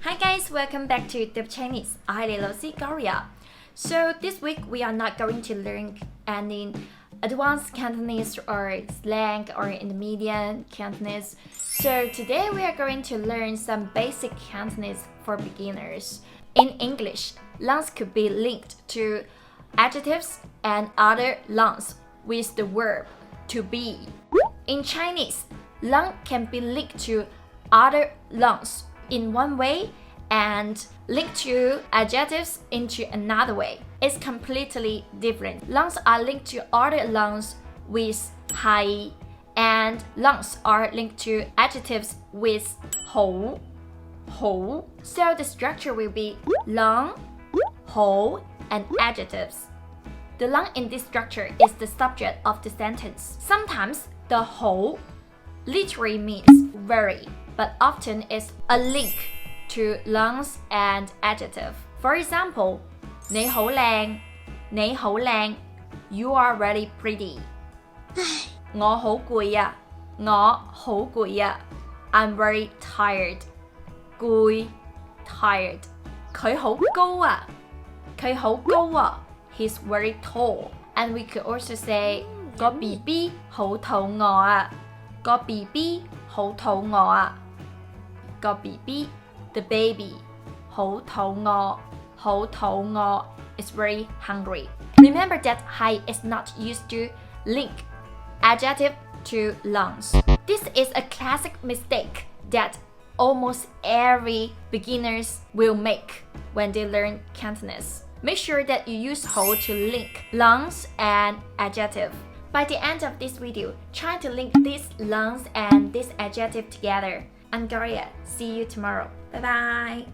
Hi guys, welcome back to YouTube Chinese. I am Gloria. So this week we are not going to learn any advanced Cantonese or slang or intermediate Cantonese. So today we are going to learn some basic Cantonese for beginners. In English, nouns could be linked to adjectives and other nouns with the verb to be. In Chinese, noun can be linked to other nouns in one way and linked to adjectives into another way. It's completely different. Nouns are linked to other nouns with hai, and nouns are linked to adjectives with hou. So the structure will be noun, hou, and adjectives. The noun in this structure is the subject of the sentence. Sometimes the hou literally means very, but often it's a link to nouns and adjective. For example, 你好靚，你好靚 You are really pretty. 我好攰啊，我好攰啊 I'm very tired. 攰 tired. 佢好高啊，佢好高啊 He's very tall. And we could also say 個 BB 好肚餓啊，個 BB 好肚餓啊，個 BB the baby 好肚餓 is very hungry. Remember that hai is not used to link adjective to nouns. This is a classic mistake that almost every beginners will make when they learn Cantonese. Make sure that you use hou to link nouns and adjective. By the end of this video, try to link these nouns and this adjective together. I'm Gloria. See you tomorrow. Bye bye.